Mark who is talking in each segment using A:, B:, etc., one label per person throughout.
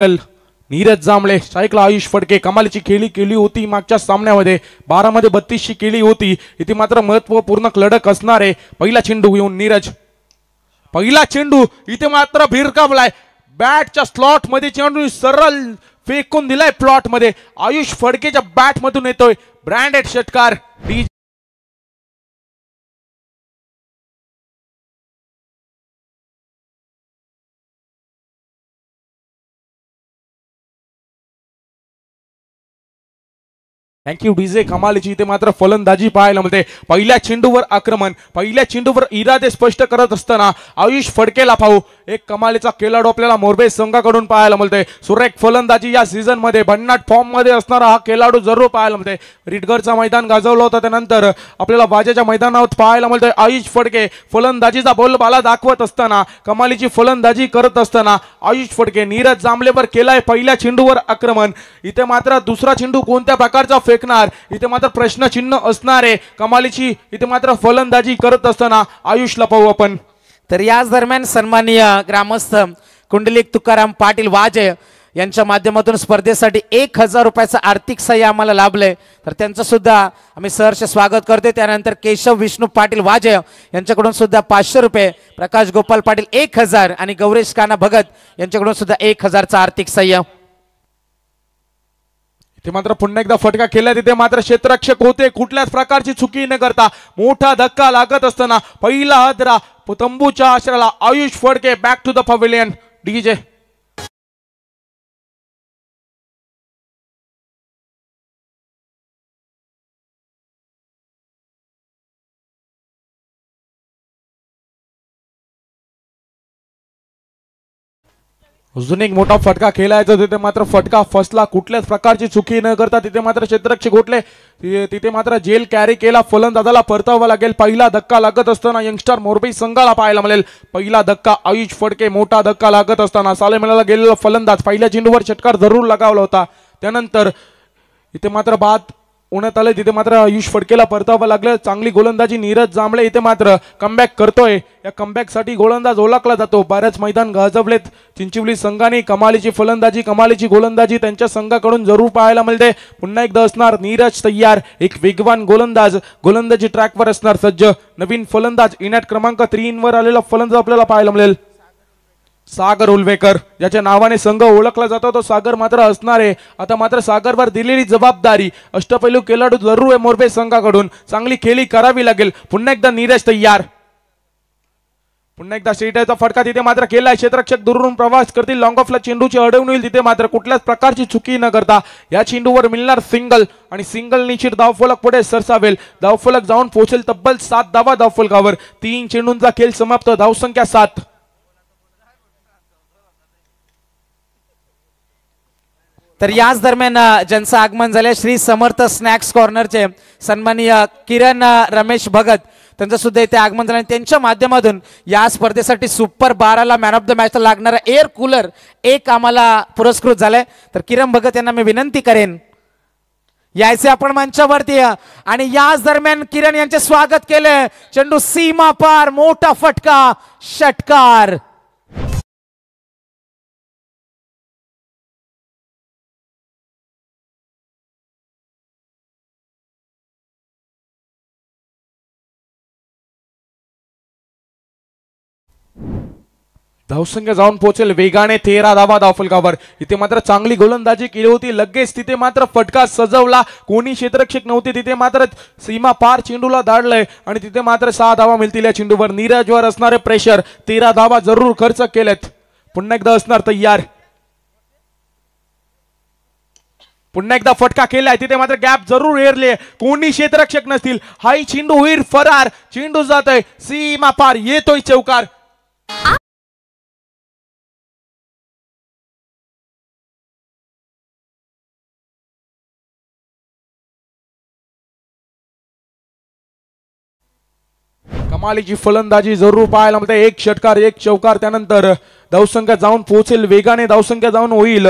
A: नीरज जांभळे स्ट्राईकला आयुष फडके कमालीची खेळी केली होती मागच्या सामन्यामध्ये 12 मध्ये 32 केली होती। इथे मात्र महत्त्वपूर्ण लढत असणार आहे। पहिला चेंडू घेऊन नीरज, पहिला चेंडू इथे मात्र भिरकावलाय बॅटच्या स्लॉट मध्ये, चेंडू सरळ फेकून दिलाय प्लॉट मध्ये। आयुष फडकेच्या बॅट मधून येतोय ब्रँडेड षटकार। Thank you DJ. कमालीची इथे मात्र फलंदाजी पाहायला मिळते। पहिल्या चेंडूवर आक्रमण, पहिल्या चेंडूवर इरादे स्पष्ट करत असताना आयुष फडकेला पाहू एक कमालीचा खेळाडू आपल्याला मोरबे संघाकडून पाहायला मिळते। सुरेख फलंदाजी या सीझन मध्ये भन्नाट फॉर्म मध्ये असणारा हा खेळाडू जरूर पाहायला मिळते। रिटगरचा मैदान गाजवलं होतं, त्यानंतर आपल्याला बाजेच्या मैदानावर पाहायला मिळतोय आयुष फडके फलंदाजीचा बोलबाला दाखवत असताना, कमालीची फलंदाजी करत असताना आयुष फडके नीरज जांभळेवर केलाय पहिल्या चेंडूवर आक्रमण। इथे मात्र दुसरा चेंडू कोणत्या प्रकारचा फेकणार इथे मात्र प्रश्नचिन्ह असणार आहे। कमालीची इथे मात्र फलंदाजी करत असताना आयुषला पाहू आपण।
B: तर याच दरम्यान सन्माननीय ग्रामस्थ कुंडलिक तुकाराम पाटील वाजे यांच्या माध्यमातून स्पर्धेसाठी 1000 रुपयाचं आर्थिक सहाय्य आम्हाला लाभले, तर त्यांचं सुद्धा आम्ही सहर्ष स्वागत करते। त्यानंतर केशव विष्णू पाटील वाजे यांच्याकडून सुद्धा 500 रुपये, प्रकाश गोपाल पाटील 1000 आणि गौरेश काना भगत यांच्याकडून सुद्धा 1000चं आर्थिक सहाय्य।
A: इथे मात्र पुन्हा एकदा फटका केला, तिथे मात्र क्षेत्ररक्षक होते कुठल्याच प्रकारची चुकी न करता मोठा धक्का लागत असताना पहिला हादरा तंबूच्या आश्रयाला Ayush Phadke back to the pavilion. डीजे अजून एक मोठा फटका खेळायचा, तिथे मात्र फटका फसला कुठल्याच प्रकारची चुकी न करता। तिथे मात्र क्षेत्ररक्षक घोटले, तिथे मात्र जेल कॅरी केला, फलंदाजाला परतावा लागेल। पहिला धक्का लागत असताना यंगस्टर मोरबी संघाला पाहायला मिळेल। पहिला धक्का आयुष फडके, मोठा धक्का लागत असताना सालेमेला गेलेला फलंदाज पहिल्या चेंडूवर षटकार जरूर लगावला होता। त्यानंतर इथे मात्र बाद उन्हात आले, तिथे मात्र आयुष फडकेला परतावा लागलं। चांगली गोलंदाजी नीरज जांभळे इथे मात्र कमबॅक करतोय। या कमबॅक साठी गोलंदाज ओळखला जातो। बऱ्याच मैदान गाजवलेत चिंचवली संघाने। कमालीची फलंदाजी, कमालीची गोलंदाजी त्यांच्या संघाकडून जरूर पाहायला मिळते। पुन्हा एकदा असणार नीरज तयार, एक वेगवान गोलंदाज गोलंदाजी ट्रॅकवर असणार सज्ज। नवीन फलंदाज इनॅट क्रमांक 3 वर आलेला फलंदाज आपल्याला पाहायला मिळेल सागर उलवेकर, ज्याच्या नावाने संघ ओळखला जातो तो सागर मात्र असणार आहे। आता मात्र सागरवर दिलेली जबाबदारी अष्टपैलू खेळाडू जरूर आहे मोरबे संघाकडून, चांगली खेळी करावी लागेल। पुन्हा एकदा नीरज तयार, पुन्हा एकदा स्ट्रेटचा फटका तिथे मात्र केलाय। क्षेत्ररक्षक दुरून प्रवास करतील, लॉंग ऑफला चेंडूची अडवून होईल, तिथे मात्र कुठल्याच प्रकारची चुकी न करता या चेंडूवर मिळणार सिंगल आणि सिंगल निश्चित धावफलक पुढे सरसावेल। धावफलक जाऊन पोहोचेल तब्बल 7 धावा धावफलकावर। 3 चेंडूंचा खेळ समाप्त, धावसंख्या 7।
B: तर याच दरम्यान ज्यांचं आगमन झाले श्री समर्थ स्नॅक्स कॉर्नरचे सन्माननीय किरण रमेश भगत, त्यांचं सुद्धा इथे आगमन झालं। त्यांच्या माध्यमातून या स्पर्धेसाठी सुपर 12ला मॅन ऑफ द मॅचला लागणारा एअर कूलर एक आम्हाला पुरस्कृत झालाय। तर किरण भगत यांना मी विनंती करेन यायचे आपण मंचावरती, आणि याच दरम्यान किरण यांचे स्वागत केले। चेंडू सीमा पार, मोठा फटका, षटकार।
A: धावसंख्या जाऊन पोहोचेल वेगाने 13 धावा धावफलकावर। इथे मात्र चांगली गोलंदाजी केली होती, लगेच तिथे मात्र फटका सजवला, कोणी क्षेत्ररक्षक नव्हते, तिथे मात्र सीमा पार चेंडूला धाडलंय आणि तिथे मात्र 6 धावा मिळतील या चेंडूवर। नीरजवर असणारे प्रेशर, 13 धावा जरूर खर्च केलेत। पुन्हा एकदा असणार तयार, पुन्हा एकदा फटका केलाय, तिथे मात्र गॅप जरूर एरले, कोणी क्षेत्ररक्षक नसतील, हाई चेंडू होईल फरार, चेंडू जातोय सीमा पार, येतोय चौकार। कमालीची फलंदाजी जरूर पाहायला मिळते, एक षटकार एक चौकार। त्यानंतर धावसंख्या जाऊन पोहोचेल वेगाने, धावसंख्या जाऊन होईल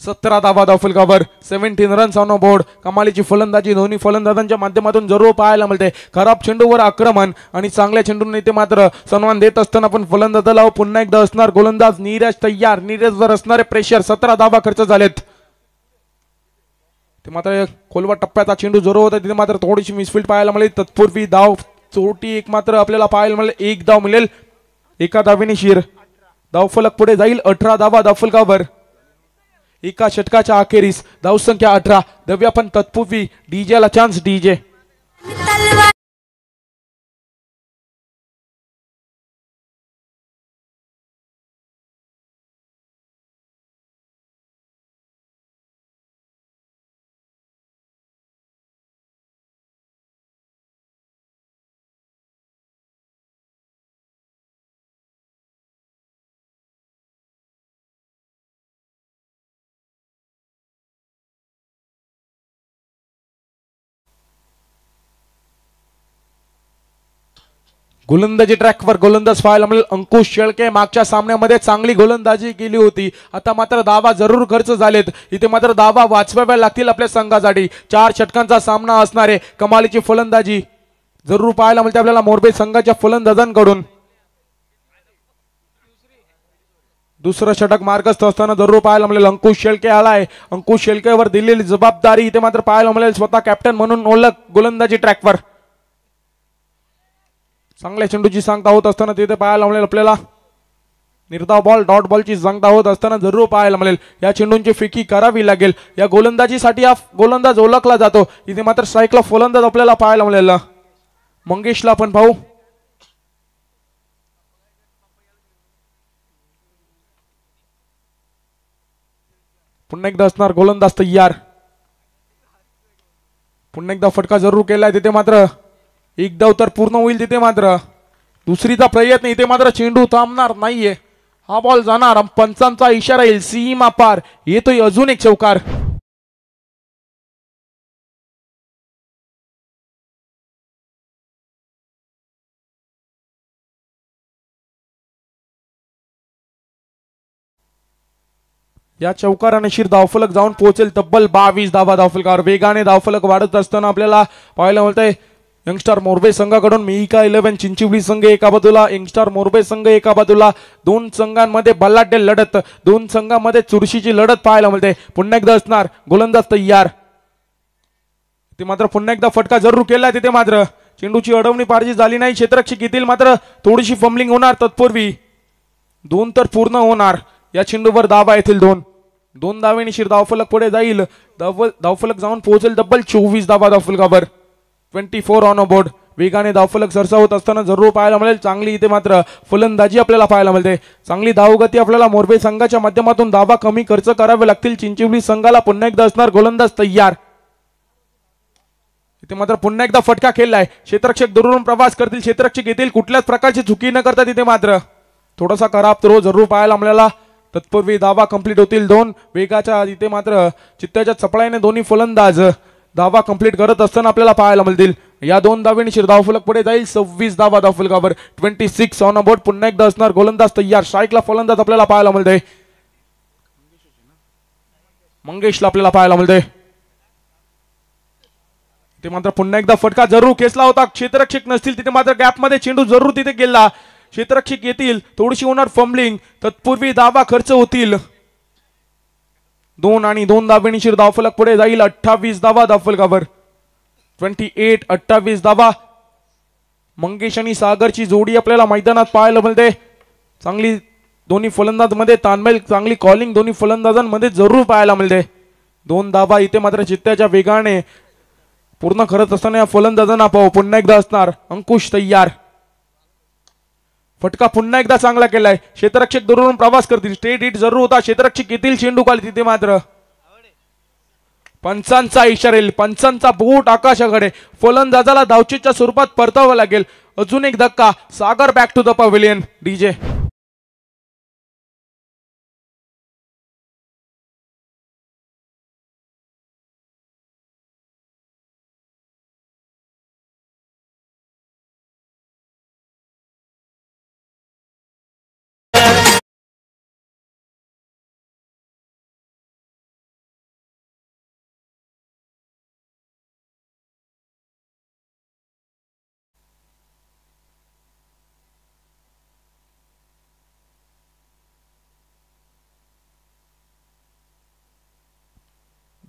A: 17 धावा धावफलकावर 17 रन्स ऑन बोर्ड. कमालीची फलंदाजी दोन्ही फलंदाजांच्या माध्यमातून जरूर पाहायला मिळते. खराब चेंडूवर आक्रमण आणि चांगल्या चेंडूने ते मात्र सन्मान देत असताना पण फलंदाजाला पुन्हा एकदा असणार गोलंदाज नीरज तयार. नीरजवर असणारे प्रेशर. 17 धावा खर्च झालेत. ते मात्र खोलवा टप्प्याचा चेंडू जरूर होता तिथे मात्र थोडीशी मिसफील्ड पाहायला मिळेल. तत्पूर्वी धाव चोटी एक मात्र आपल्याला पाहायला मिळेल. एक धाव मिळेल. एका धावेने शिर. धावफलक पुढे जाईल. 18 धावा धावफलकावर. एका षटकाच्या अखेरीस धावसंख्या 18. दव्या पण तत्पूर्वी डीजेला चान्स. डीजे गोलंदाजी ट्रॅकवर गोलंदाज पाहायला मिळेल. अंकुश शेळके मागच्या सामन्यामध्ये चांगली गोलंदाजी केली होती. आता मात्र धावा जरूर खर्च झालेत. इथे मात्र धावा वाचवाव्या लागतील आपल्या संघासाठी. 4 षटकांचा सामना असणारे कमालीची फलंदाजी जरूर पाहायला मिळते आपल्याला मोरबे संघाच्या फलंदाजांकडून. दुसरं षटक मार्गस्थ असताना जरूर पाहायला मिळेल. अंकुश शेळके आलाय. अंकुश शेळकेवर दिलेली जबाबदारी इथे मात्र पाहायला मिळेल. स्वतः कॅप्टन म्हणून ओळख गोलंदाजी ट्रॅकवर. चांगल्या चेंडूची सांगता होत असताना तिथे पाहायला मिळेल आपल्याला निर्धाव बॉल डॉट बॉलची सांगता होत असताना जरूर पाहायला मिळेल. या चेंडूंची फेकी करावी लागेल. या गोलंदाजीसाठी हा गोलंदाज ओळखला जातो. इथे मात्र स्ट्राईकला फलंदाज आपल्याला पाहायला मिळेल. मंगेशला आपण पाहू. पुन्हा एकदा असणार गोलंदाज तयार. पुन्हा एकदा फटका जरूर केलाय. तिथे मात्र एक धाव तर पूर्ण होईल. तिथे मात्र दुसरीचा प्रयत्न. इथे मात्र चेंडू थांबणार नाहीये. हा बॉल जाणार. पंचांचा इशारा येईल. सीमा पार. येतोय अजून एक चौकार. या चौकाराने शिर धावफलक जाऊन पोहोचेल तब्बल 22 धावा धावफलकावर. वेगाने धावफलक वाढत असताना आपल्याला पाहायला मिळतंय यंगस्टार मोरबे संघाकडून मिहिका 11 चिंचवली संघ एका बाजूला. यंगस्टार मोरबे संघ एका बाजूला. दोन संघांमध्ये बलाढ्य लढत. दोन संघांमध्ये चुरशीची लढत पाहायला मिळते. पुन्हा एकदा असणार गोलंदाज तयार. ते मात्र पुन्हा एकदा फटका जरूर केलाय. तिथे मात्र चेंडूची अडवणी पारजी झाली नाही. क्षेत्ररक्षक येथील मात्र थोडीशी फंबलिंग होणार. तत्पूर्वी 2 तर पूर्ण होणार. या चेंडूवर धावा येथील 2 धावेने शिर धावफलक पुढे जाईल. धावफलक जाऊन पोहोचेल तब्बल 24 धावा धावफलकावर. 24 ऑन बोर्ड. वेगाने धावफलक सरसावत असताना जरूर पाहायला मिळेल. चांगली इथे मात्र फलंदाजी आपल्याला पाहायला मिळते. चांगली धावगती आपल्याला मोरबे संघाच्या माध्यमातून. धावा कमी खर्च करावे लागतील चिंचवली संघाला. पुन्हा एकदा असणार गोलंदाज तयार. इथे मात्र पुन्हा एकदा फटका खेळलाय. क्षेत्ररक्षक दुरून प्रवास करतील. क्षेत्ररक्षक येतील कुठल्याच प्रकारची चुकी न करता. तिथे मात्र थोडासा खराब थ्रो जरूर पाहायला मिळाला. तत्पूर्वी धावा कंप्लीट होतील 2. वेगाच्या इथे मात्र चित्त्याच्या चपळाईने दोन्ही फलंदाज धावा कंप्लीट करत असताना आपल्याला पाहायला मिळतील. या 2 धावेने शिर धावफलक पुढे जाईल. 26 धावा धावफलकावर. 26 ऑन बोर्ड. पुन्हा एकदा असणार गोलंदाज तयार. स्ट्राईकला फलंदाज आपल्याला पाहायला मिळते. मंगेशला आपल्याला पाहायला मिळते. ते मात्र पुन्हा एकदा फटका जरूर खेचला होता. क्षेत्ररक्षक नसतील तिथे मात्र गॅपमध्ये चेंडू जरूर तिथे गेला. क्षेत्ररक्षक येतील. थोडीशी होणार फंबलिंग. तत्पूर्वी धावा खर्च होतील 2 आणि 2 धावेने शिर धावफलक पुढे जाईल. 28 धावा धावफलकावर. 28 धावा. मंगेश आणि सागरची जोडी आपल्याला मैदानात पाहायला मिळते. चांगली दोन्ही फलंदाजांमध्ये तानमेल. चांगली कॉलिंग दोन्ही फलंदाजांमध्ये जरूर पाहायला मिळते. 2 धावा इथे मात्र चित्त्याच्या वेगाने पूर्ण करत असताना या फलंदाजांना पाहू. पुन्हा एकदा असणार अंकुश तयार. फटका पुन्हा एकदा चांगला केलाय. क्षेत्ररक्षक दुरून प्रवास करतील. स्ट्रेट हिट जरूर होता. क्षेत्ररक्षक येतील चेंडू खाली. तिथे मात्र पंचांचा इशारा येईल. पंचांचा बूट आकाशाकडे. फलंदाजाला धावचीच्या स्वरूपात परतावं लागेल. अजून एक धक्का. Sagar back to the pavilion. DJ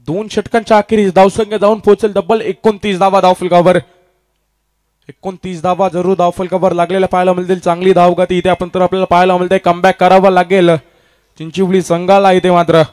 A: 2 षटकांच्या अखेरीस धावसंख्या जाऊन पोहोचेल डबल 29 धावा धावफलकावर. 29 धावा जरूर धावफलकावर लागलेल्या पाहायला मिळतील. चांगली धावगती इथे आपण तर आपल्याला पाहायला मिळते. कमबॅक करावा लागेल चिंचवली संघाला इथे मात्र.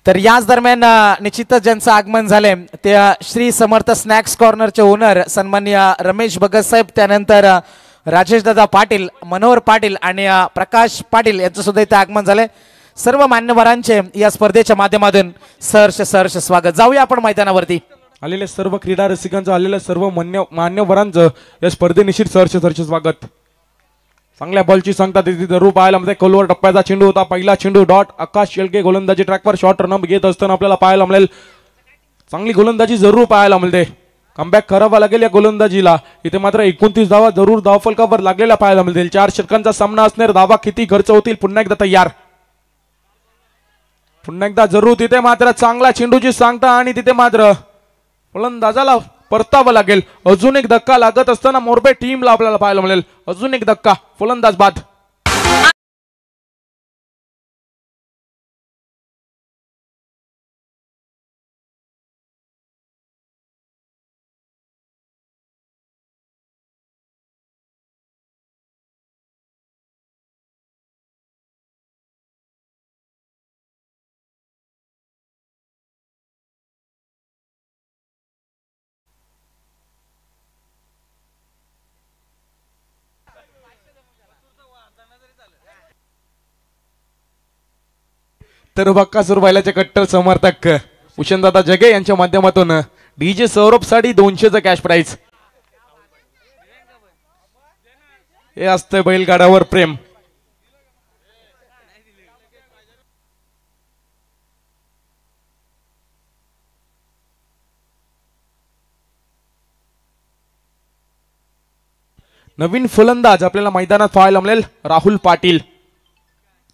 B: तर याच दरम्यान निश्चितच ज्यांचं आगमन झाले ते श्री समर्थ स्नॅक्स कॉर्नरचे ओनर सन्माननीय रमेश भगत साहेब, त्यानंतर राजेश दादा पाटील, मनोहर पाटील आणि प्रकाश पाटील यांचं सुद्धा इथे आगमन झाले. सर्व मान्यवरांचे या स्पर्धेच्या माध्यमातून सहर्ष स्वागत. जाऊया आपण मैदानावरती.
A: आलेले सर्व क्रीडा रसिकांचं, आलेल्या सर्व मान्यवरांचं या स्पर्धेनिश्चित सहर्ष स्वागत. चांगल्या बॉलची सांगता तिथे जरूर पाहायला मिळते. खोलवर टप्प्याचा चेंडू होता. पहिला चेंडू डॉट. आकाश शेळके गोलंदाजी ट्रॅकवर शॉर्ट रन घेत असताना आपल्याला पाहायला मिळेल. चांगली गोलंदाजी जरूर पाहायला मिळते. कमबॅक करावा लागेल या गोलंदाजीला. इथे मात्र 29 धावा जरूर धावफलकावर लागलेल्या पाहायला मिळतील. 4 षटकांचा सामना असणार. धावा किती खर्च होतील पुन्हा एकदा तयार. पुन्हा एकदा जरूर तिथे मात्र चांगला चेंडूची सांगता आणि तिथे मात्र फलंदाजाला परतावं लागेल. अजून एक धक्का लागत असताना मोरबे टीमला आपल्याला पाहायला मिळेल. अजून एक धक्का. फलंदाज बाद. तर बक्कासूर बैलाचे कट्टर समर्थक भूषणदादा जगे यांच्या माध्यमातून डीजे सौरभ साठी 200चं कॅश प्राइज. हे असतंय बैलगाड्यावर प्रेम. नवीन फलंदाज आपल्याला मैदानात पाहायला मिळेल. राहुल पाटील.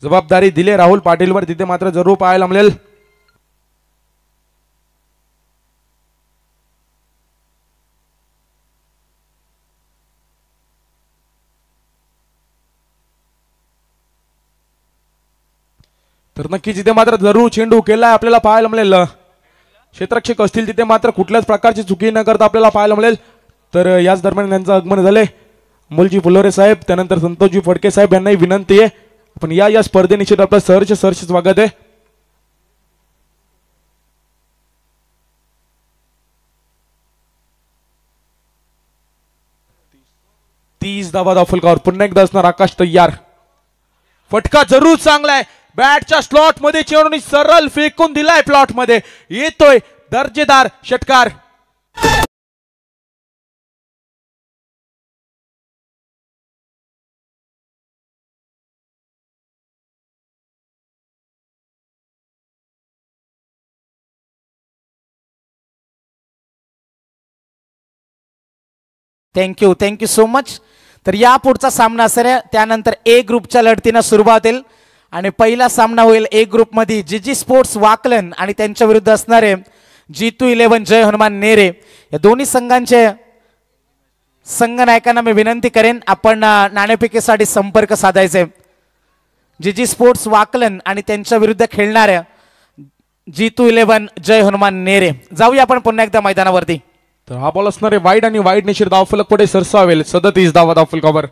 A: जबाबदारी दिले राहुल पाटीलवर. तिथे मात्र जरूर पाहायला मिळेल. तर नक्कीच इथे मात्र जरूर चेंडू केलाय आपल्याला पाहायला मिळेल. क्षेत्ररक्षक असतील तिथे मात्र कुठल्याच प्रकारची चुकी न करता आपल्याला पाहायला मिळेल. तर याच दरम्यान त्यांचं आगमन झाले. अमोलजी फुलोरे साहेब, त्यानंतर संतोषजी फडके साहेब यांनाही विनंती आहे पण या स्पर्धेनिश्चित आपलं सहर्ष स्वागत आहे. तीस धावा धावफलकावर पुन्हा एकदा असणार. आकाश तयार. फटका जरूर चांगलाय. बॅटच्या स्लॉट मध्ये चेंडू सरळ फेकून दिलाय. प्लॉट मध्ये येतोय दर्जेदार षटकार.
B: Thank you so much. तर या पुढचा सामना असेल त्यानंतर ए ग्रुपच्या लढतीनं सुरुवात होईल आणि पहिला सामना होईल ए ग्रुप मध्ये जीजी स्पोर्ट्स वाकलन आणि त्यांच्या विरुद्ध असणारे G2 11 जय हनुमान नेरे. या दोन्ही संघांचे संघनायकांना मी विनंती करेन आपण नाणेफेकीसाठी संपर्क साधायचे. जीजी स्पोर्ट्स वाकलन आणि त्यांच्या विरुद्ध खेळणाऱ्या G2 11 जय हनुमान नेरे. जाऊया आपण पुन्हा एकदा मैदानावरती.
A: तर हा बॉल असणारे वाईड आणि वाईड निश्चित धावफलक पुढे सरसावेल. 37 धावा धावफलकावर.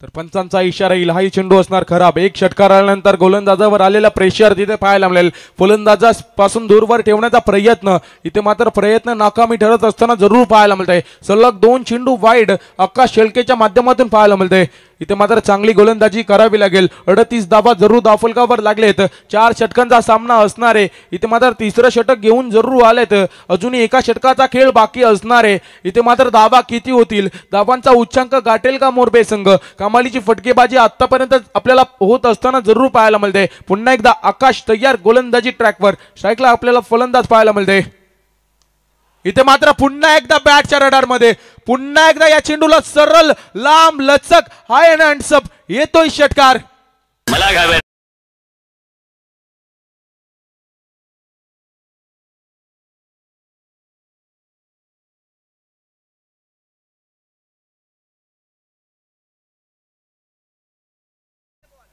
A: तर पंचांचा इशारा येईल. हाही चेंडू असणार खराब. एक षटकार आल्यानंतर गोलंदाजावर आलेला प्रेशर तिथे पाहायला मिळेल. फलंदाजापासून दूरवर ठेवण्याचा प्रयत्न इथे मात्र प्रयत्न नाकामी ठरत असताना जरूर पाहायला मिळतंय. सलग 2 चेंडू वाईड आकाश शेळकेच्या माध्यमातून पाहायला मिळते. इथे मात्र चांगली गोलंदाजी करावी लागेल. 38 धावा जरूर धावफलकावर लागलेत. 4 षटकांचा सामना असणार आहे. इथे मात्र तिसरं षटक घेऊन जरूर आलेत. अजूनही एका षटकाचा खेळ बाकी असणार आहे. इथे मात्र धावा किती होतील, धावांचा उच्चांक गाठेल का मोरबे संघ? कमालीची फटकेबाजी आतापर्यंत आपल्याला होत असताना जरूर पाहायला मिळते. पुन्हा एकदा आकाश तयार गोलंदाजी ट्रॅकवर, स्ट्राईकला आपल्याला फलंदाज पाहायला मिळते. इथे मात्र पुन्हा एकदा बॅटच्या रडार मध्ये, पुन्हा एकदा या चेंडूला सरळ लांब लचक हाय अँड हँड्सअप येतोय षटकार.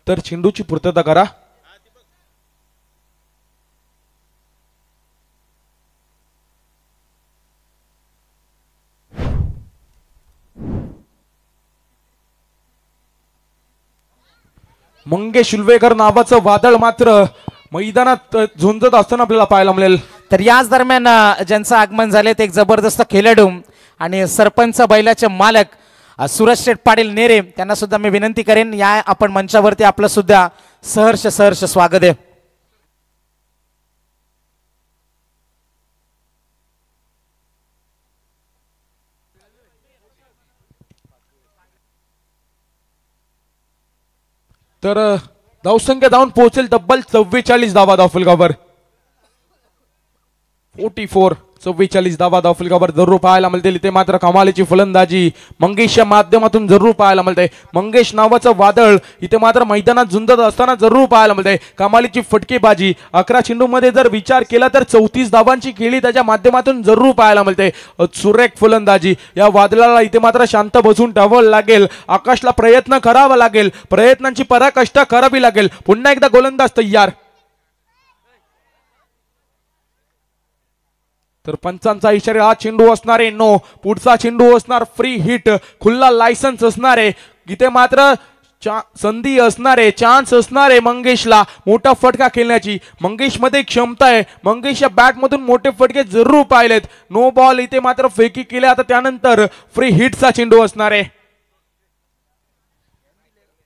A: तर चेंडूची पूर्तता करा. मंगेश उल्वेकर नावाचं वादळ मात्र मैदानात झुंजत असताना आपल्याला पाहायला मिळेल.
B: तर याच दरम्यान ज्यांचं आगमन झाले ते एक जबरदस्त खेळाडू आणि सरपंच बैलाचे मालक सूरज शेठ पाटील नेरे, त्यांना सुद्धा मी विनंती करेन या आपण मंचावरती आपलं सुद्धा सहर्ष सहर्ष स्वागत आहे.
A: तर धावसंख्या धावून पोहोचेल तब्बल 44 धावा धावफलकावर. 44 धावा धावफलकावर जरूर पाहायला मिळतील. इथे मात्र कमालीची फलंदाजी मंगेशच्या माध्यमातून जरूर पाहायला मिळते. मंगेश नावाचं वादळ इथे मात्र मैदानात झुंजत असताना जरूर पाहायला मिळते. कमालीची फटकेबाजी 11 चेंडूमध्ये जर विचार केला तर 34 धावांची खेळी त्याच्या माध्यमातून जरूर पाहायला मिळते. सुरेख फलंदाजी या वादळाला इथे मात्र शांत बसून ठेवावं लागेल. आकाशला प्रयत्न करावा लागेल, प्रयत्नांची पराकाष्ठ करावी लागेल. पुन्हा एकदा गोलंदाज तयार. तर पंचांचा इशारा, हा चेंडू असणारे नो, पुढचा चेंडू असणार फ्री हिट, खुल्ला लायसन्स असणारे. इथे मात्र संधी असणारे, चान्स असणारे मंगेशला मोठा फटका खेळण्याची. मंगेश मध्ये क्षमता आहे. मंगेशच्या बॅट मधून मोठे फटके जरूर पाहिलेत. नो बॉल इथे मात्र फेकी केले. आता त्यानंतर फ्री हिटचा चेंडू असणारे.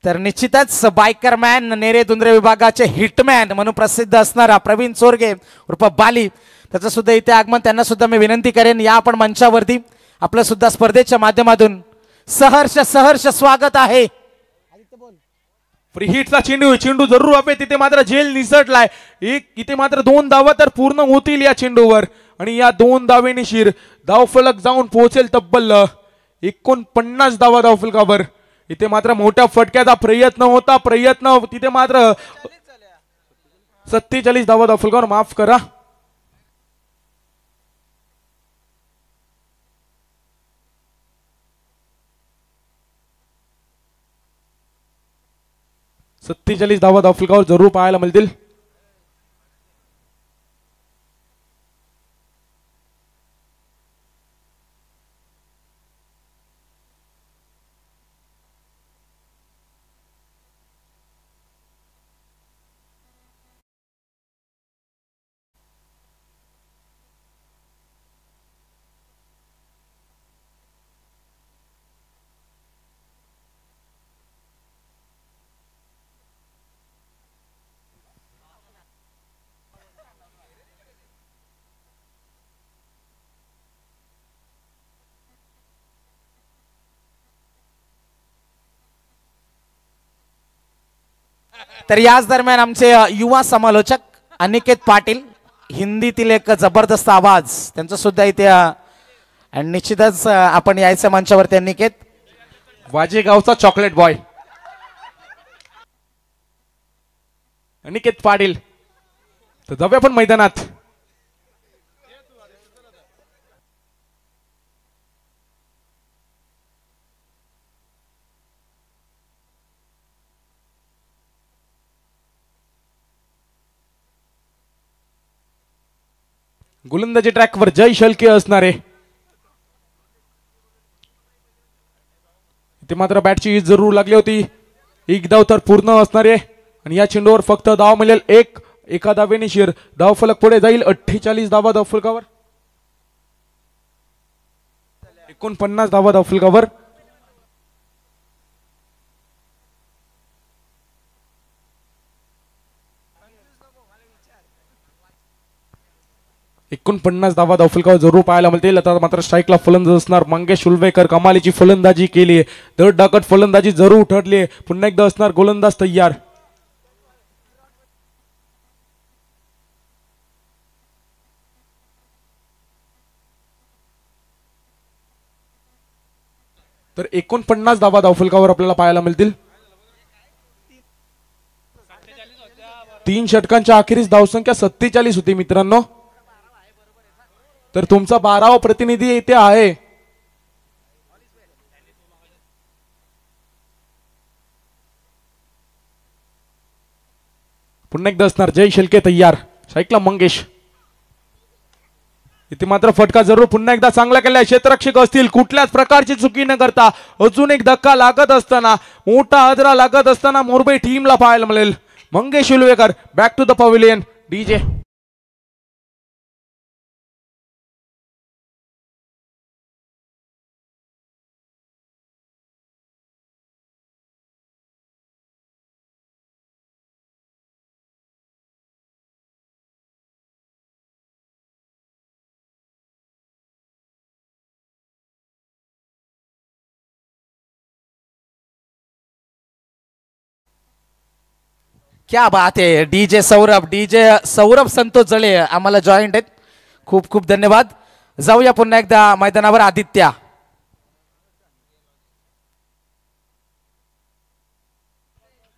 B: तर निश्चितच बायकर मॅन नेरे दुंद्रे विभागाचे हिटमॅन म्हणून प्रसिद्ध असणारा प्रवीण चोरगे उर्फ बाली, त्याचं सुद्धा इथे आगमन, त्यांना सुद्धा मी विनंती करेन या आपण मंचावरती आपलं सुद्धा स्पर्धेच्या माध्यमातून सहर्ष सहर्ष स्वागत आहे.
A: फ्री हिटचा चेंडू जरूर हवे. तिथे मात्र झेल निसटलाय. इथे मात्र 2 धावा तर पूर्ण होतील या चेंडूवर आणि या 2 धावेनिशीर धावफलक जाऊन पोहोचेल तब्बल 49 धावा धावफलकावर. इथे मात्र मोठ्या फटक्याचा प्रयत्न होता. तिथे मात्र 47 धावा धावफलकावर, माफ करा. धावा धावफलकावर जरूर पाहायला मिळतील.
B: तर याच दरम्यान आमचे युवा समालोचक अनिकेत पाटील, हिंदीतील एक जबरदस्त आवाज, त्यांचं सुद्धा इथे आणि निश्चितच आपण यायचं मंचावरती. अनिकेत
A: वाजेगावचा चॉकलेट बॉय अनिकेत पाटील. तर जाऊया आपण मैदानात. गोलंदाजी ट्रॅकवर जय शलके असणारे. इथे मात्र बॅटची जरूर लागली होती. 1 धाव तर पूर्ण असणारे आणि या चेंडूवर फक्त धाव मिळेल 1. एका धावेनिशीर धावफलक पुढे जाईल. 48 धावा धावफलकावर, 49 धावा धावफलकावर. 49 धावा धावफलकावर जरूर पाहायला मिळतील. आता मात्र स्ट्राईकला फलंदाज असणार मंगेश उल्वेकर. कमालीची फलंदाजी केली, धडधाकट फलंदाजी जरूर ठरली. पुन्हा एकदा असणार गोलंदाज तयार. तर 49 धावा धावफलकावर आपल्याला पाहायला मिळतील. 3 षटकांच्या अखेरीस धावसंख्या 47 होती मित्रांनो. तर तुमचा 12वा प्रतिनिधी इथे आहे. पुन्हा एकदा असणार जय शेलके तयार. साईकला मंगेश. इथे मात्र फटका जरूर पुन्हा एकदा चांगला केलाय. क्षेत्ररक्षक असतील, कुठल्याच प्रकारची चुकी न करता अजून एक धक्का लागत असताना, मोठा हादरा लागत असताना मोरबई टीमला पाहायला मिळेल. Mangesh Ulvekar back to the pavilion. DJ
B: क्या बात आहे. डीजे सौरभ संतोष जळे आम्हाला जॉईंट आहेत. खूप खूप धन्यवाद. जाऊया पुन्हा एकदा मैदानावर. आदित्य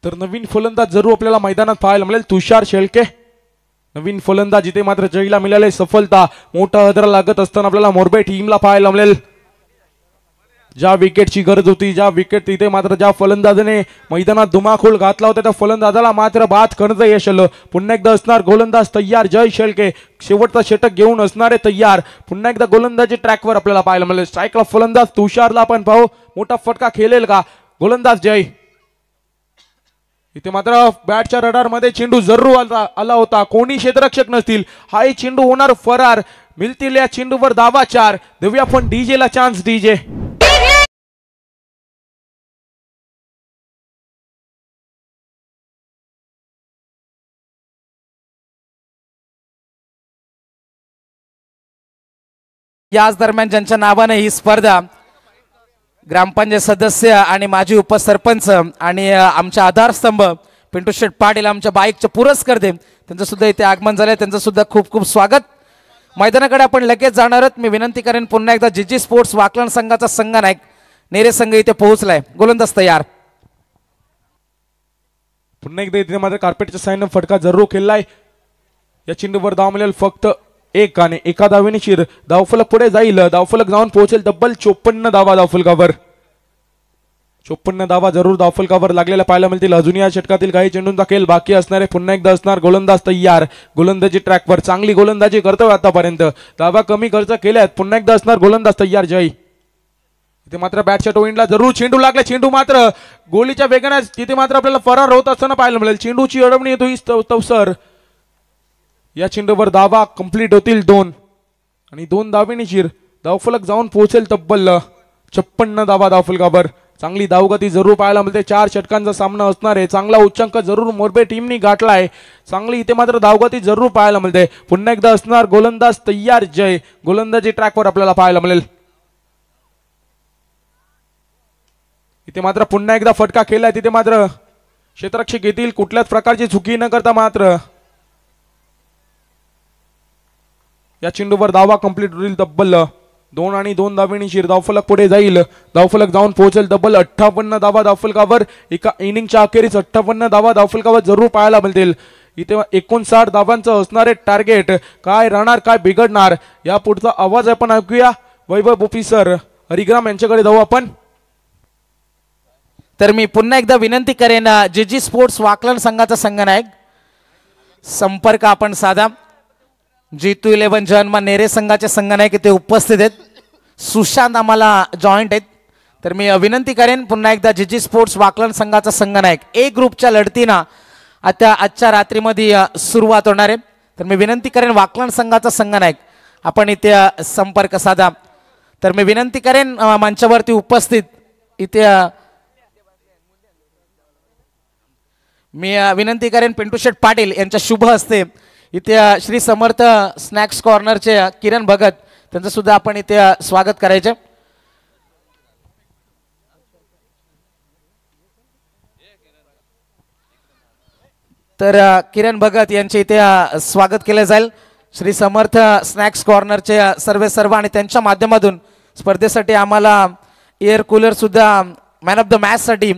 A: तर नवीन फलंदाज जरूर आपल्याला मैदानात पाहायला मिळेल. तुषार शेळके नवीन फलंदाज. इथे मात्र जयला मिळाले सफलता. मोठा हदरा लागत असताना आपल्याला मोरबई टीमला पाहायला मिळेल. ज्या विकेटची गरज होती, ज्या विकेट तिथे मात्र ज्या फलंदाजाने मैदानात धुमाकूळ घातला होता त्या फलंदाजाला मात्र बाद करण्याचं यश आलं. पुन्हा एकदा असणार गोलंदाज तयार जय शेळके. शेवटचा षटक घेऊन असणारे तयार. पुन्हा एकदा गोलंदाजी ट्रॅकवर आपल्याला पाहायला मिळेल. स्ट्राईकला फलंदाज तुषारला आपण पाहू, मोठा फटका खेळेल का गोलंदाज जय. इथे मात्र बॅटच्या रडार मध्ये चेंडू जरूर आला होता. कोणी क्षेत्ररक्षक नसतील. हाही चेंडू होणार फरार. मिळतील या चेंडूवर धावा 4. देऊया पण डीजेला चान्स. डीजे
B: याच दरम्यान ज्यांच्या नावाने ही स्पर्धा ग्रामपंचायत सदस्य आणि माजी उपसरपंच आणि आमचे आधारस्तंभ पिंटू शेठ पाटील आमच्या बाईकचे पुरस्कर्ते त्यांचं सुद्धा इथे आगमन झालंय. त्यांचं सुद्धा खूप खूप स्वागत. मैदानाकडे आपण लगेच जाणार आहोत. मी विनंती करेन पुन्हा एकदा जीजी स्पोर्ट्स वाकलन संघाचा संघनायक नेरे संघ इथे पोहोचलाय. गोलंदाज तयार.
A: पुन्हा एकदा इथे मात्र कार्पेटच्या साईनं फटका जरूर केलाय. या चेंडूवर धाव मिळेल फक्त 1 आणि एका धावेने शिर. धावफलक पुढे जाईल. धावफलक जाऊन पोहोचेल तब्बल 54 धावा धावफलकावर. 54 धावा जरूर धावफलकावर लागलेल्या पाहायला मिळतील. अजून या षटकातील काही चेंडूंचा खेळ बाकी असणारे. पुन्हा एकदा असणार गोलंदाज तयार. गोलंदाजी ट्रॅकवर चांगली गोलंदाजी करतोय आतापर्यंत. धावा कमी खर्च केल्यात. पुन्हा एकदा असणार गोलंदाज तयार जय. इथे मात्र बॅटच्या टोइंडला जरूर चेंडू लागला. चेंडू मात्र गोलीच्या वेगाने तिथे मात्र आपल्याला फरार होत असताना पाहायला मिळेल. चेंडूची अडवणी येतो तवसर. या चेंडूवर धावा कंप्लीट होतील 2 आणि 2 धावेने शिर. धावफलक जाऊन पोहोचेल तब्बल 56 धावा धावफलकावर. चांगली धावगती जरूर पाहायला मिळते. 4 षटकांचा सामना असणार आहे. चांगला उच्चांक जरूर मोरबई टीमनी गाठलाय. चांगली इथे मात्र धावगती जरूर पाहायला मिळते. पुन्हा एकदा असणार गोलंदाज तयार जय. गोलंदाजी ट्रॅकवर आपल्याला पाहायला मिळेल. इथे मात्र पुन्हा एकदा फटका केलाय. तिथे मात्र क्षेत्ररक्षक येतील. कुठल्याच प्रकारची चुकी न करता मात्र या चेंडूवर धावा कंप्लीट होईल तब्बल 2 आणि 2 धावेनी शिर. धावफलक पुढे जाईल. धावफलक जाऊन पोहोचेल तब्बल 58 धावा धावफलकावर. एका इनिंगच्या अखेरीस 58 धावा धावफलकावर जरूर पाहायला मिळतील. इथे 59 धावांचं असणारे टार्गेट. काय राहणार, काय बिघडणार, या पुढचा आवाज आपण ऐकूया. वैभव ऑफिसर हरिग्राम यांच्याकडे जाऊ आपण.
B: तर मी पुन्हा एकदा विनंती करेन जीजी स्पोर्ट्स वाकलन संघाचा संघनायक संपर्क आपण साधा. G2 11 जन्म नेरे संघाचे संघनायक इथे उपस्थित आहेत. सुशांत आम्हाला जॉईंट आहेत. तर मी विनंती करेन पुन्हा एकदा जीजी स्पोर्ट्स वाकलन संघाचा संघनायक ए ग्रुपच्या लढतीनं आता आजच्या रात्रीमध्ये सुरुवात होणार आहे. तर मी विनंती करेन वाकलन संघाचा संघनायक आपण इथे संपर्क साधा. तर मी विनंती करेन मंचावरती उपस्थित इथे मी विनंती करेन पिंटू शेठ पाटील यांच्या शुभ हस्ते इथे श्री समर्थ स्नॅक्स कॉर्नरचे किरण भगत त्यांचं सुद्धा आपण इथे स्वागत करायचे. तर किरण भगत यांचे इथे स्वागत केले जाईल. श्री समर्थ स्नॅक्स कॉर्नरचे सर्व आणि त्यांच्या माध्यमातून स्पर्धेसाठी आम्हाला एअर कूलर सुद्धा मॅन ऑफ द मॅच साठी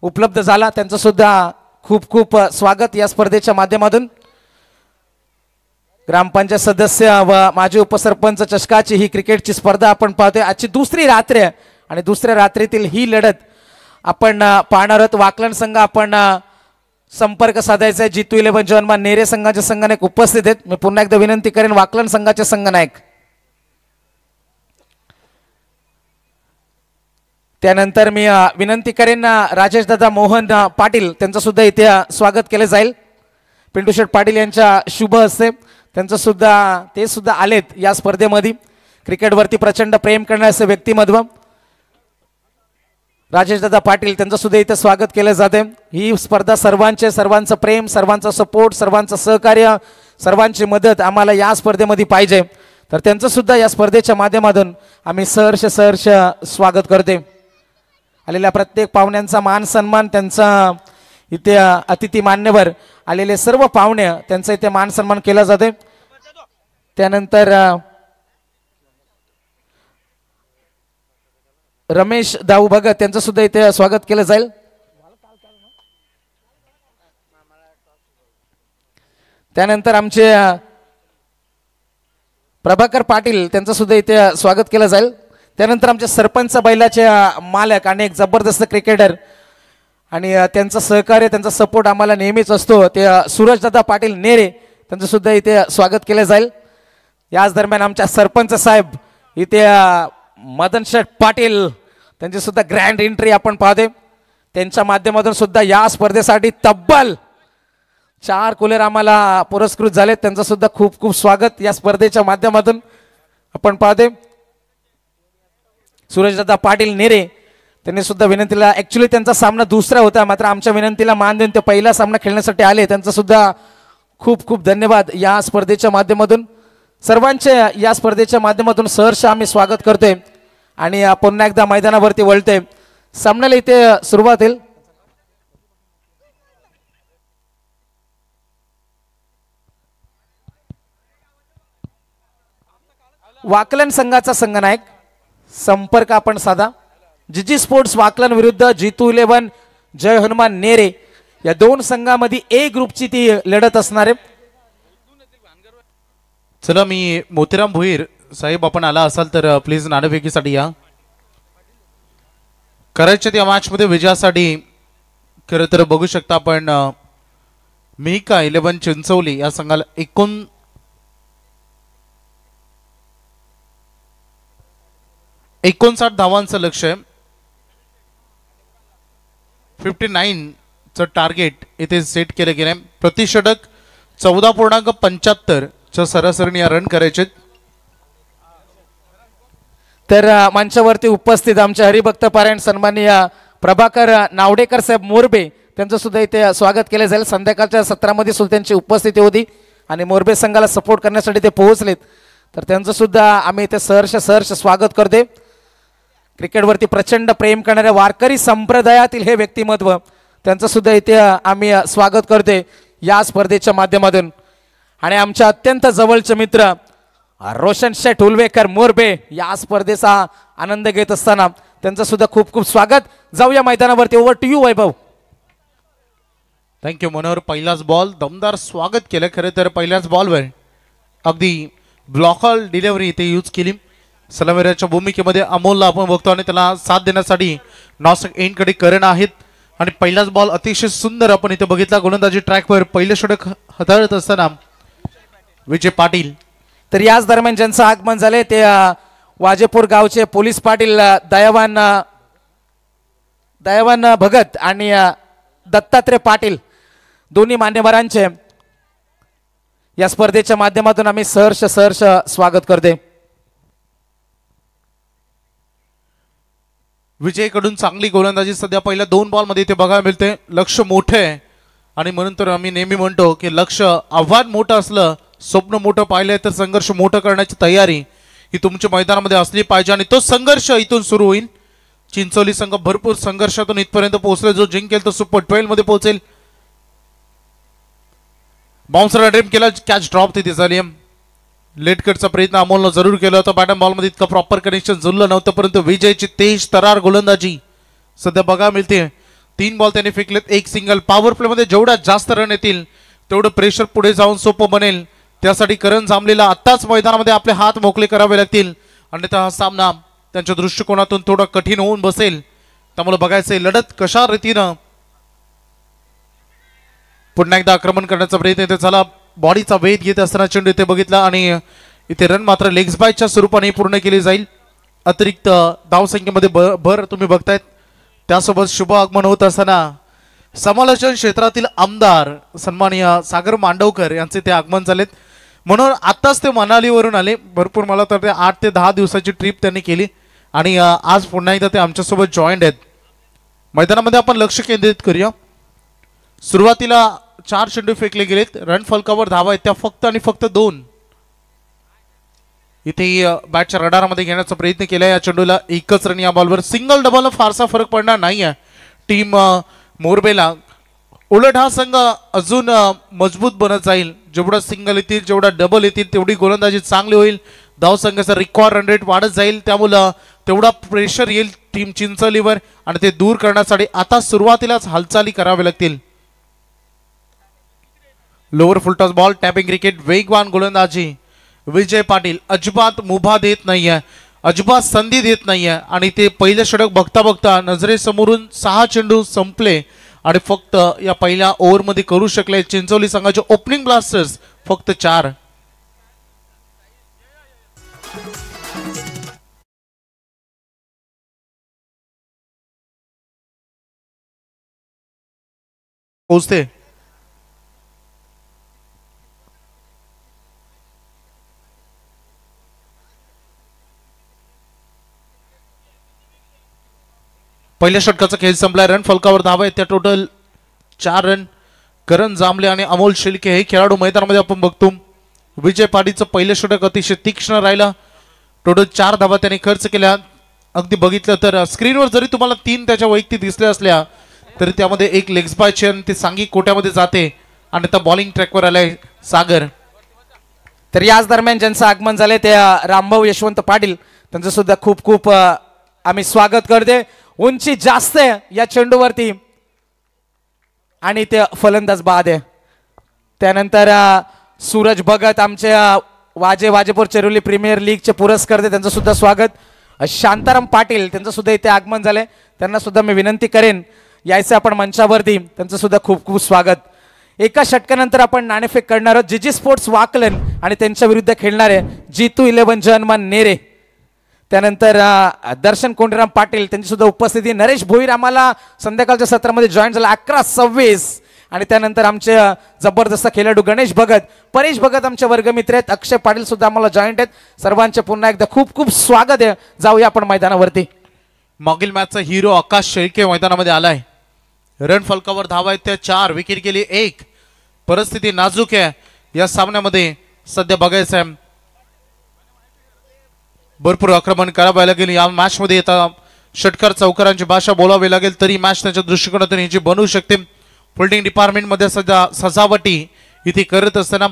B: उपलब्ध झाला. त्यांचं सुद्धा खूप खूप स्वागत या स्पर्धेच्या माध्यमातून. ग्रामपंचायत सदस्य व माजी उपसरपंच चषकाची ही क्रिकेटची स्पर्धा आपण पाहतोय. आजची दुसरी रात्र आणि दुसऱ्या रात्रीतील ही लढत आपण पाहणार आहोत. वाकलन संघ आपण संपर्क साधायचा आहे. जितू 11 जवानमान नेरे संघाच्या संघनायक उपस्थित आहेत. मी पुन्हा एकदा विनंती करेन वाकलन संघाचे संघनायक. त्यानंतर मी विनंती करेन राजेश दादा मोहन पाटील त्यांचं सुद्धा इथे स्वागत केले जाईल. पिंटू शेठ पाटील यांच्या शुभ हस्ते त्यांचं सुद्धा ते सुद्धा आलेत या स्पर्धेमध्ये. क्रिकेटवरती प्रचंड प्रेम करण्याचे व्यक्तिमत्व राजेश दादा पाटील त्यांचं सुद्धा इथे स्वागत केलं जाते. ही स्पर्धा सर्वांचं प्रेम, सर्वांचा सपोर्ट, सर्वांचं सहकार्य, सर्वांची मदत आम्हाला या स्पर्धेमध्ये पाहिजे. तर त्यांचं सुद्धा या स्पर्धेच्या माध्यमातून आम्ही सहर्ष स्वागत करते. आलेल्या प्रत्येक पाहुण्यांचा मान सन्मान, त्यांचा इथे अतिथी मान्यवर आलेले सर्व पाहुणे त्यांचा इथे मान सन्मान केला जाते. त्यानंतर रमेश दाऊ भगत त्यांचं सुद्धा इथे स्वागत केलं जाईल. त्यानंतर आमचे प्रभाकर पाटील त्यांचं सुद्धा इथे स्वागत केलं जाईल. त्यानंतर आमचे सरपंच बैलाचे मालक आणि एक जबरदस्त क्रिकेटर आणि त्यांचं सहकार्य, त्यांचा सपोर्ट आम्हाला नेहमीच असतो, ते सूरजदादा पाटील नेरे त्यांचं सुद्धा इथे स्वागत केलं जाईल. याच दरम्यान आमच्या सरपंच साहेब इथे मदन शेठ पाटील त्यांची सुद्धा ग्रँड एंट्री आपण पाहते. त्यांच्या माध्यमातून सुद्धा या स्पर्धेसाठी तब्बल 4 कूलर आम्हाला पुरस्कृत झाले. त्यांचं सुद्धा खूप खूप स्वागत या स्पर्धेच्या माध्यमातून आपण पाहते. सूरजदादा पाटील नेरे त्यांनी सुद्धा विनंतीला, ऍक्च्युली त्यांचा सामना दुसरा होता, मात्र आमच्या विनंतीला मान देऊन ते पहिला सामना खेळण्यासाठी आले. त्यांचं सुद्धा खूप खूप धन्यवाद. या स्पर्धेच्या माध्यमातून सर्वांचे या स्पर्धेच्या माध्यमातून सहर्ष आम्ही स्वागत करतोय आणि पुन्हा एकदा मैदानावरती वळते. सामन्याला इथे सुरुवात होईल. वाकलन संघाचा संघनायक संपर्क आपण साधा. जीजी स्पोर्ट्स वाकलन विरुद्ध जितू 11 जय हनुमान नेरे या दोन संघामध्ये ए ग्रुपची ती लढत असणार आहे.
A: चला, मी मोतीराम भोईर साहेब, आपण आला असाल तर प्लीज नाणेफेकीसाठी या. करायच्या त्या मॅच मध्ये विजयासाठी खरं तर बघू शकता आपण मिहिका 11 चिंचवली या संघाला 59 धावांचं लक्ष आहे. 59 चं टार्गेट इथे सेट केलं गेलं आहे. प्रतिषटक 14.75 च्या सरासरीने या रन करायचे.
B: तर मंचावरती उपस्थित आमचे हरिभक्त पारायण सन्माननीय प्रभाकर नावडेकर साहेब मोरबे त्यांचं सुद्धा इथे स्वागत केले जाईल. संध्याकाळच्या सत्रामध्ये सुद्धा त्यांची उपस्थिती होती आणि मोरबे संघाला सपोर्ट करण्यासाठी ते पोहोचलेत. तर त्यांचं सुद्धा आम्ही इथे सहर्ष स्वागत करते. क्रिकेटवरती प्रचंड प्रेम करणाऱ्या वारकरी संप्रदायातील हे व्यक्तिमत्व, त्यांचं सुद्धा इथे आम्ही स्वागत करते या स्पर्धेच्या माध्यमातून. आणि आमच्या अत्यंत जवळचे मित्र रोशन शेठ उलवेकर मोरबे या स्पर्धेचा आनंद घेत असताना त्यांचं सुद्धा खूप खूप स्वागत. जाऊया मैदानावरती. Over to you Vaibhav.
A: Thank you Manohar. पहिलाच बॉल दमदार स्वागत केलं. खरं तर पहिल्याच बॉलवर अगदी ब्लॉकल डिलिव्हरी इथे यूज केली. सलामीराच्या भूमिकेमध्ये अमोलला आपण बघतो आणि त्याला साथ देण्यासाठी नॉस्टक एंडकडे करण आहेत. आणि पहिलाच बॉल अतिशय सुंदर आपण इथे बघितला. गोलंदाजी ट्रॅकवर पहिलं षटक हाताळत असताना विजय पाटील.
B: तर याच दरम्यान ज्यांचं आगमन झाले ते वाजेपूर गावचे पोलीस पाटील दयावान भगत आणि दत्तात्रय पाटील दोन्ही मान्यवरांचे या स्पर्धेच्या माध्यमातून आम्ही सहर्ष स्वागत करते.
A: विजयकडून चांगली गोलंदाजी सध्या पहिल्या 2 बॉलमध्ये इथे बघायला मिळते. लक्ष मोठे आणि म्हणून तर आम्ही नेहमी म्हणतो की लक्ष आव्हान मोठं असलं, स्वप्न मोठं पाहिलंय तर संघर्ष मोठं करण्याची तयारी ही तुमच्या मैदानामध्ये असली पाहिजे आणि तो संघर्ष इथून सुरू होईल. चिंचोली संघ भरपूर संघर्षातून इथपर्यंत पोहोचले. जो जिंकेल तो सुपर 12 मध्ये पोहोचेल. बाउन्सर अटेम्प्ट केला, कॅच ड्रॉप तिथे झाली. लेट कटचा प्रयत्न अमोलनं जरूर केला होता. बॅटम बॉल मध्ये इतकं प्रॉपर कनेक्शन जुळलं नव्हतं, परंतु विजयची तेज तरार गोलंदाजी सध्या बघा मिळते. 3 बॉल त्यांनी फेकलेत, 1 सिंगल. पॉवर प्ले मध्ये जेवढ्या जास्त रन येतील तेवढं प्रेशर पुढे जाऊन सोपं बनेल. त्यासाठी करण जांभलेला आत्ताच मैदानामध्ये आपले हात मोकळे करावे लागतील, अन्यथा हा सामना त्यांच्या दृष्टिकोनातून थोडा कठीण होऊन बसेल. त्यामुळे बघायचंय लढत कशा रीतीनं पुन्हा एकदा आक्रमण करण्याचा प्रयत्न इथे झाला. बॉडीचा वेध घेत असताना चेंडू इथे बघितला आणि इथे रन मात्र लेग्स बायच्या स्वरूपाने पूर्ण केली जाईल. अतिरिक्त धावसंख्येमध्ये भर तुम्ही बघतायत. त्यासोबत शुभ आगमन होत असताना समालोचन क्षेत्रातील आमदार सन्माननीय सागर मांडवकर यांचे ते आगमन झालेत. म्हणून आत्ताच ते मनालीवरून आले. भरपूर मला तर ते 8 ते 10 दिवसाची ट्रिप त्यांनी केली आणि आज पुन्हा एकदा ते आमच्यासोबत जॉईंट आहेत. मैदानामध्ये आपण लक्ष केंद्रित करूया. सुरुवातीला 4 चेंडू फेकले गेलेत. रन फलकावर धावा आहेत त्या फक्त आणि फक्त 2. इथे बॅटच्या रडारामध्ये घेण्याचा प्रयत्न केला. या चेंडूला 1च रन. या बॉलवर सिंगल डबल फारसा फरक पडणार नाही आहे टीम मोरबेला. उलट हा संघ अजून मजबूत बनत जाईल. जेवढा सिंगल येतील, जेवढा डबल येतील, तेवढी गोलंदाजी चांगली होईल. धाव संघाचा रिकॉर्ड रन रेट वाढत जाईल. त्यामुळं तेवढा प्रेशर येईल टीम चिंचोलीवर आणि ते दूर करण्यासाठी आता सुरुवातीलाच हालचाली कराव्या लागतील. Lower full toss ball, tapping cricket, वेगवान गोलंदाजी. विजय पाटील अजिबात मुभा देत नाहीये, अजिबात संधी देत नाहीये आणि ते पहिलं षटक बघता बघता नजरेसमोरून 6 चेंडू संपले आणि फक्त या पहिल्या ओव्हरमध्ये करू शकले चिंचोली संघाचे ओपनिंग ब्लास्टर्स फक्त 4. पोचते पहिल्या षटकाचा खेळ संपलाय. रन फलकावर धावा आहेत त्या टोटल 4 रन. करण जांभले आणि अमोल शिल्के हे खेळाडू मैदानामध्ये आपण बघतो. विजय पाटीलचं पहिलं षटक अतिशय तीक्ष्ण राहिलं. टोटल 4 धावा त्यांनी खर्च केल्या. अगदी बघितलं तर स्क्रीनवर जरी तुम्हाला 3 त्याच्या वैयक्तिक दिसल्या असल्या तरी त्यामध्ये एक लेग्स बाय चेन ती सांघिक कोट्यामध्ये जाते आणि आता बॉलिंग ट्रॅकवर आलाय सागर.
B: तर याच दरम्यान ज्यांचं आगमन झाले ते रामभाऊ यशवंत पाटील, त्यांचं सुद्धा खूप खूप आम्ही स्वागत करते. उंची जास्त आहे या चेंडूवरती आणि ते फलंदाज बाद आहे. त्यानंतर सूरज भगत आमचे वाजेपूर चेरोली प्रीमियर लीगचे पुरस्कर्ते, त्यांचं सुद्धा स्वागत. शांताराम पाटील त्यांचं सुद्धा इथे आगमन झाले. त्यांना सुद्धा मी विनंती करेन यायचं आपण मंचावरती. त्यांचं सुद्धा खूप खूप स्वागत. एका षटकानंतर आपण नाणेफेक करणार आहोत. जीजी स्पोर्ट्स वाकलन आणि त्यांच्या विरुद्ध खेळणारे G2 11 जन्मान नेरे. त्यानंतर दर्शन कोंडीराम पाटील त्यांची सुद्धा उपस्थिती. नरेश भोईर आम्हाला संध्याकाळच्या सत्रामध्ये जॉईन झाला 11:26. आणि त्यानंतर आमचे जबरदस्त खेळाडू गणेश भगत, परेश भगत आमचे वर्गमित्र आहेत. अक्षय पाटील सुद्धा आम्हाला जॉईंट आहेत. सर्वांचे पुन्हा एकदा खूप खूप स्वागत आहे. जाऊया आपण मैदानावरती.
A: मागील मॅचचा हिरो आकाश शेळके मैदानामध्ये आलाय. रन फलकावर धावा आहेत त्या 4. विकेट गेली 1. परिस्थिती नाजूक आहे या सामन्यामध्ये. सध्या बघायचं आहे भरपूर आक्रमण करावे लागेल या मॅच मध्ये. आता षटकार चौकारांची भाषा बोलावी लागेल तरी मॅच त्यांच्या दृष्टिकोनातून याची बनवू शकते. फिल्डिंग डिपार्टमेंट मध्ये सध्या सजावटी इथे करत असताना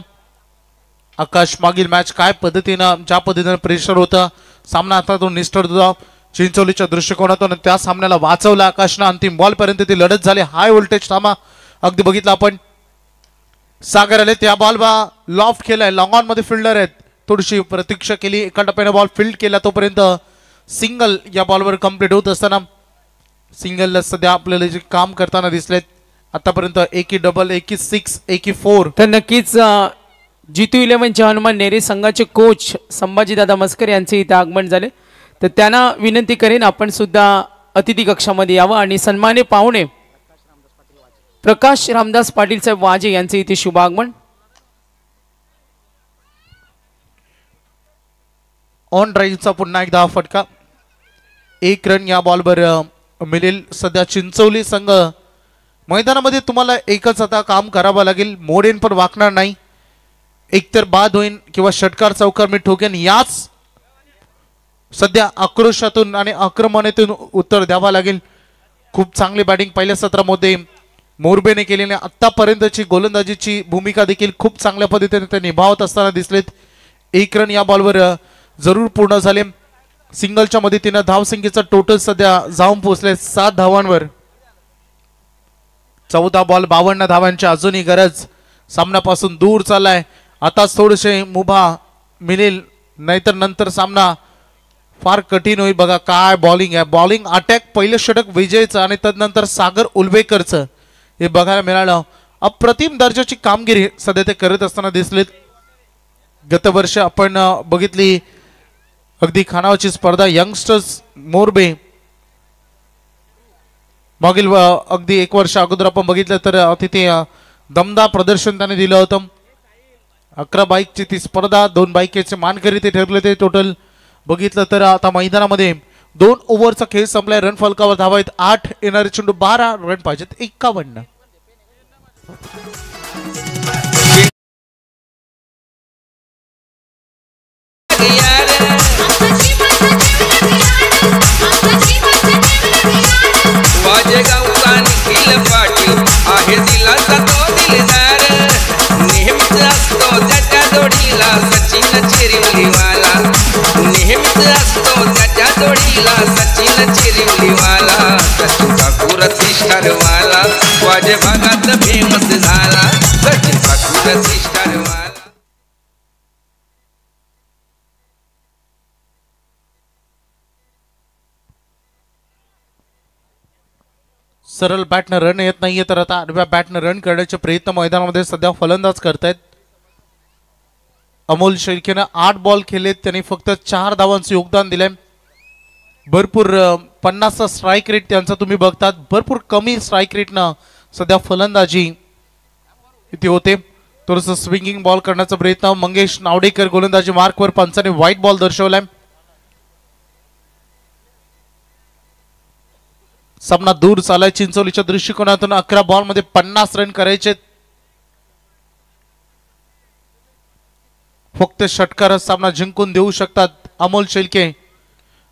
A: आकाश मागील मॅच काय पद्धतीनं ज्या पद्धतीनं प्रेशर होतं, सामना हातातून निष्ठुर होता चिंचोलीच्या दृष्टिकोनातून, त्या सामन्याला वाचवलं आकाशनं. अंतिम बॉल पर्यंत ती लढत झाली. हाय व्होल्टेज सामना अगदी बघितला आपण. सागर आले त्या बॉल लॉफ्ट केलाय. लॉंग ऑन मध्ये फिल्डर आहेत. थोडीशी प्रतीक्षा केली. एका टप्प्याने बॉल फील्ड केला तोपर्यंत सिंगल या बॉलवर कंप्लीट होत असताना सिंगल सध्या आपल्याला जे काम करताना दिसलेत आतापर्यंत एकी डबल, एकी 6, एकी 4.
C: तर नक्कीच G2 11 हनुमान नेरे संघाचे कोच संभाजीदादा मस्कर यांचे इथे आगमन झाले. तर त्यांना विनंती करेन आपण सुद्धा अतिथी कक्षामध्ये यावं आणि सन्मान्य पाहुणे प्रकाश रामदास पाटील साहेब वाजे यांचे इथे शुभ आगमन.
A: ऑन ड्राईव्हचा पुन्हा एकदा फटका. 1 रन या बॉलवर मिळेल. सध्या चिंचोली संघ
D: मैदानामध्ये तुम्हाला एकच आता काम करावं लागेल, मोडेन पण वाकणार नाही, एकतर बाद होईन किंवा षटकार चौकार मी ठोकेन, याच सध्या आक्रोशातून आणि आक्रमणातून उत्तर द्यावा लागेल. खूप चांगली बॅटिंग पहिल्या सत्रामध्ये मोरबेने केलेली, आतापर्यंतची गोलंदाजीची भूमिका देखील खूप चांगल्या पद्धतीने ते निभावत असताना दिसलेत. 1 रन या बॉलवर जरूर पूर्ण झाले. सिंगलच्या मदतीने धावसंख्येचा टोटल सध्या जाऊन पोहोचले 7 धावांवर. 14 बॉल 52 धावांची अजूनही गरज. सामन्यापासून दूर चाललाय. आता थोडेसे मुभा मिळेल, नाहीतर नंतर सामना फार कठीण होईल. बघा काय बॉलिंग आहे, बॉलिंग अटॅक. पहिलं षटक विजयचं आणि तदनंतर सागर उलवेकरचं हे बघायला मिळालं. अप्रतिम दर्जाची कामगिरी सध्या ते करत असताना दिसलेत. गत वर्ष आपण बघितली अगदी खानावरची स्पर्धा यंगस्टर्स मोरबे, मागील अगदी 1 वर्ष अगोदर आपण बघितलं तर तिथे दमदार प्रदर्शन त्याने दिलं होतं. 11 बाईकची ती स्पर्धा, 2 बाईकचे मानकरी ते ठरले. ते टोटल बघितलं तर आता मैदानामध्ये 2 ओव्हरचा खेळ संपलाय. रन फलकावर धावा आहेत 8, येणारे चेंडू 12 रन पाहिजेत 51.
E: वाजेगावचा निखिल पाटील आहे दिलाचा तो दिलदार, नेहमीच असतो त्याच्या जोडीला सचिन चिरिवलीवाला, नेहमीच असतो त्याच्या जोडीला सचिन चिरिवलीवाला. सचिन ठाकूर स्टारवाला वाजे भागात फेमस झाला, सचिन ठाकूर स्टारवाला.
D: सरळ बॅटनं रन येत नाहीये, तर आता आडव्या बॅटनं रन करण्याचे प्रयत्न मैदानामध्ये सध्या फलंदाज करतायत. अमोल शेळकेनं 8 बॉल खेळलेत, त्यांनी फक्त 4 धावांचं योगदान दिलंय. भरपूर 50चा स्ट्राईक रेट त्यांचा तुम्ही बघतात. भरपूर कमी स्ट्राईक रेटनं सध्या फलंदाजी इथे होते. थोडंसं स्विंगिंग बॉल करण्याचा प्रयत्न. मंगेश नावडेकर गोलंदाजी मार्कवर, पंचाने व्हाईट बॉल दर्शवलाय. सामना दूर चालाय चिंचोलीच्या दृष्टिकोनातून. 11 बॉल मध्ये 50 रन करायचे. फक्त षटकारच सामना जिंकून देऊ शकतात अमोल शेळके.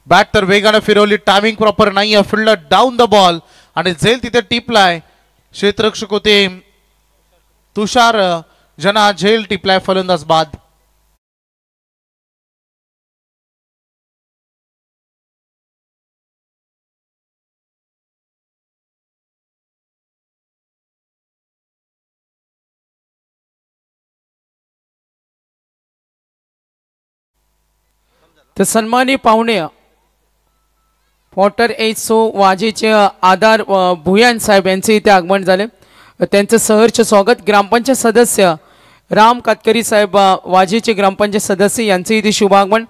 D: बॅट तर वेगाने फिरवली, टायमिंग प्रॉपर नाही. फिल्डर डाऊन द बॉल आणि झेल तिथे टिपलाय. क्षेत्ररक्षक होते तुषार जना, झेल टिपलाय, फलंदाज बाद.
C: तर सन्मानी पाहुणे पॉटर एसो वाजेचे आधार भुयान साहेब यांचे इथे आगमन झाले. त्यांचं सहर्ष स्वागत. ग्रामपंचायत सदस्य राम कातकरी साहेब वाजेचे ग्रामपंचायत सदस्य यांचे इथे शुभागमन.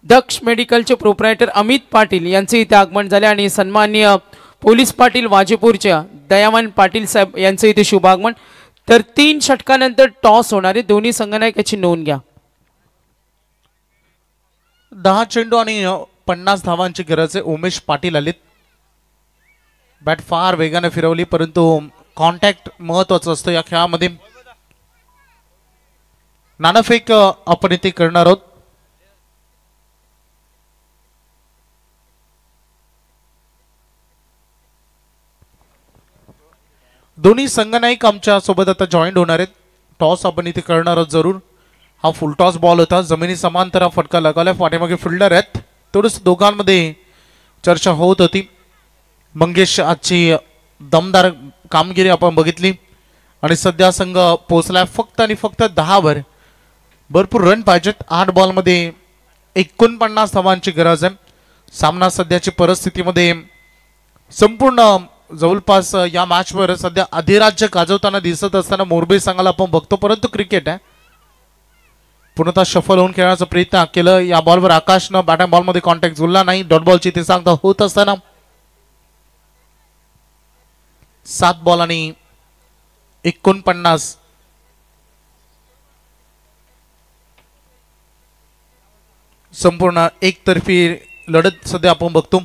C: दक्ष मेडिकलचे प्रोप्रायटर अमित पाटील यांचे इथे आगमन झाले आणि सन्माननीय पोलीस पाटील वाजेपूरच्या दयामान पाटील साहेब यांचे इथे शुभागमन. तर 3 षटकानंतर टॉस होणारे दोन्ही संघनायक याची नोंद घ्या.
D: 10 चेंडू आणि 50 धावांची गरज आहे. उमेश पाटील आलेत. बॅट फार वेगाने फिरवली, परंतु कॉन्टॅक्ट महत्वाचं असतं या खेळामध्ये. नाणेफेक आपण इथे करणार आहोत. दोन्ही संघनायक आमच्या सोबत आता जॉईंट होणार आहेत. टॉस आपण इथे करणार आहोत जरूर. हा फुल टॉस बॉल होता, जमिनी समांतर हा फटका लगावला. पाठीमागे फिल्डर आहेत. थोडंसं दोघांमध्ये चर्चा होत होती. मंगेश आजची दमदार कामगिरी आपण बघितली आणि सध्या संघ पोहोचलाय फक्त आणि फक्त 10 वर. भरपूर रन पाहिजेत. 8 बॉलमध्ये 49 धावांची गरज आहे. सामना सध्याची परिस्थितीमध्ये संपूर्ण जवळपास या मॅचवर सध्या अधिराज्य गाजवताना दिसत असताना मोरबी संघाला आपण बघतो, परंतु क्रिकेट आहे. पूर्णतः शफल होऊन खेळण्याचा प्रयत्न केलं. या बॉलवर आकाशनं बॅटिंग बॉलमध्ये कॉन्टॅक्ट जुळला नाही. डॉट बॉलची ते सांगता होत असताना 7 बॉल आणि 49 संपूर्ण एकतर्फी लढत सध्या आपण बघतो.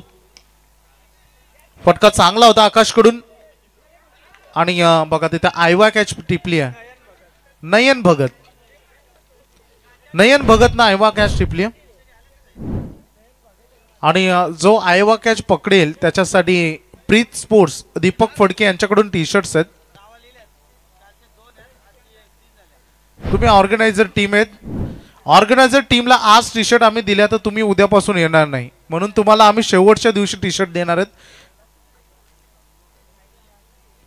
D: फटका चांगला होता आकाशकडून. आणि बघा तिथे आयवा कॅच टिपली आहे. नयन भगत ना आयवा कॅच टिपली आहे. आणि जो आयवा कॅच पकडेल त्याच्यासाठी प्रीत स्पोर्ट्स दीपक फडके यांच्याकडून टी शर्ट्स आहेत. तुम्ही ऑर्गनायझर टीम आहेत. ऑर्गनायझर टीमला आज टी शर्ट आम्ही दिल्या तर तुम्ही उद्यापासून येणार नाही, म्हणून तुम्हाला आम्ही शेवटच्या दिवशी टी शर्ट देणार आहेत.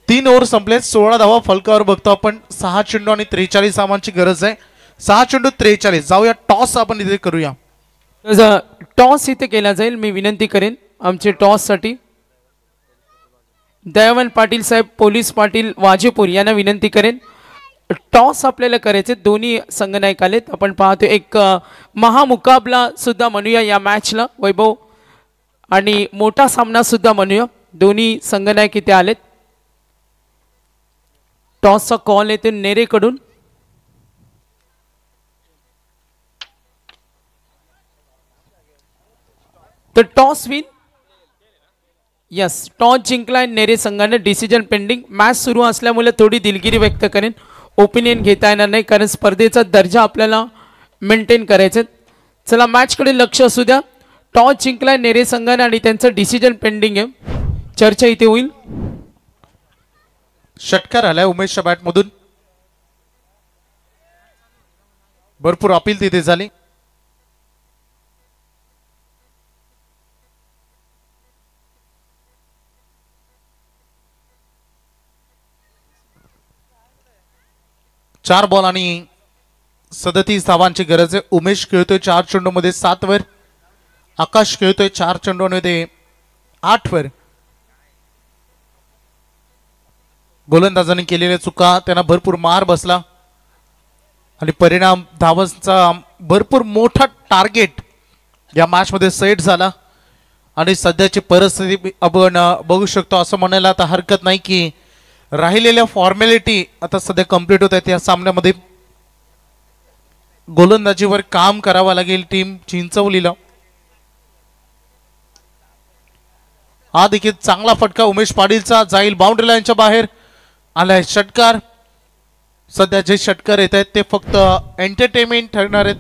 D: 3 ओव्हर संपले, 16 धावा फलकावर बघतो आपण. 6 चेंडू आणि 43 धावांची गरज आहे. 6 चेंडू 43. जाऊया टॉस आपण इथे करूया.
C: टॉस इथे केला जाईल. मी विनंती करेन आमचे टॉससाठी दयावंत पाटील साहेब, पोलीस पाटील वाजेपूर यांना विनंती करेन. टॉस आपल्याला करायचे. दोन्ही संघनायक आलेत. आपण पाहतो एक महामुकाबला सुद्धा म्हणूया या मॅचला. वैभव आणि मोठा सामना सुद्धा म्हणूया. दोन्ही संघनायक इथे आलेत. टॉसचा कॉल येते नेरेकडून. तर टॉस विन. यस, टॉस जिंकलाय नेरे संघाने. Decision pending. मॅच सुरू असल्यामुळे थोडी दिलगिरी व्यक्त करेन. ओपिनियन घेता येणार नाही कारण स्पर्धेचा दर्जा आपल्याला मेंटेन करायचा. चला मॅचकडे लक्ष असू द्या. टॉस जिंकलाय नेरे संघाने आणि त्यांचं डिसिजन पेंडिंग आहे. चर्चा इथे होईल.
D: षटकार आलाय उमेशच्या बॅटमधून. भरपूर अपील तिथे झाली. चार बॉल आणि 37 धावांची गरज आहे. उमेश खेळतोय 4 चेंडूमध्ये 7 वर. आकाश खेळतोय 4 चेंडूमध्ये 8 वर. गोलंदाजांनी केलेल्या चुका त्यांना भरपूर मार बसला आणि परिणाम धावांचा भरपूर मोठा टार्गेट या मॅच मध्ये सेट झाला. आणि सध्याची परिस्थिती आपण बघू शकतो. असं म्हणायला आता हरकत नाही की राहिलेल्या फॉर्मॅलिटी आता सध्या कंप्लीट होत आहेत. या सामन्यामध्ये गोलंदाजीवर काम करावं लागेल टीम चिंचवलीला. हा देखील चांगला फटका उमेश पाटीलचा जाईल बाउंड्री लाईनच्या बाहेर. आलाय षटकार. सध्या जे षटकार येत आहेत ते फक्त एंटरटेनमेंट ठरणार आहेत.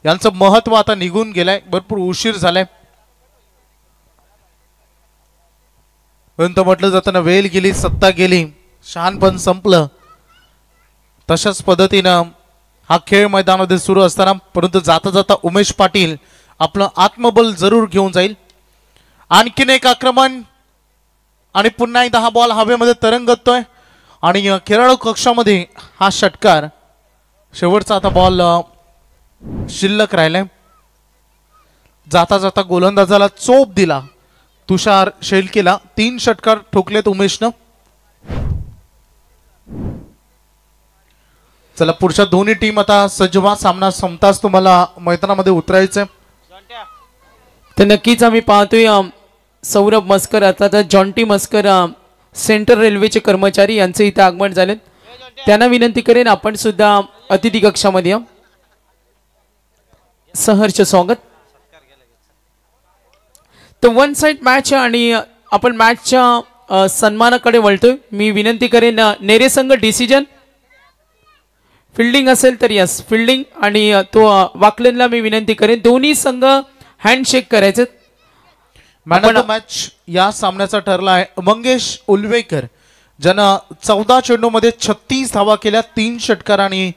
D: यांचं महत्व आता निघून गेलंय. भरपूर उशीर झालाय. म्हटलं जाताना वेळ गेली, सत्ता गेली, शहाणपण संपलं. तशाच पद्धतीनं हा खेळ मैदानामध्ये सुरू असताना परंतु जाता जाता उमेश पाटील आपलं आत्मबल जरूर घेऊन जाईल. आणखीन एक आक्रमण आणि पुन्हा एकदा हा बॉल हवेमध्ये तरंगतोय आणि खेळाडू कक्षामध्ये हा षटकार. शेवटचा आता बॉल शिल्लक राहिलाय. जाता जाता गोलंदाजाला चोप दिला तुषार शेळकेला. 3 षटकार ठोकलेत उमेशनं. चला पुढच्या दोन्ही टीम आता सज्ज व्हा. सामना संपताच तुम्हाला मैदानामध्ये उतरायचंय.
C: तर नक्कीच आम्ही पाहतोय सौरभ मस्कर अर्थात जॉन्टी मस्कर सेंट्रल रेल्वेचे कर्मचारी यांचे इथे आगमन झाले. त्यांना विनंती करेन आपण सुद्धा अतिथी कक्षामध्ये या. सहर्ष स्वागत. तर 1 साइड मॅच आणि आपण मॅचच्या सन्मानाकडे वळतोय. मी विनंती करेन नेरे संघ डिसिजन फिल्डिंग असेल तर यस फिल्डिंग आणि तो वाकलेनला मी विनंती करेन दोन्ही संघ हँडशेक करायचे.
D: मॅन ऑफ द मॅच या सामन्याचा ठरला आहे मंगेश उलवेकर ज्यानं 14 चेंडूमध्ये 36 धावा केल्या, 3 षटकार आणि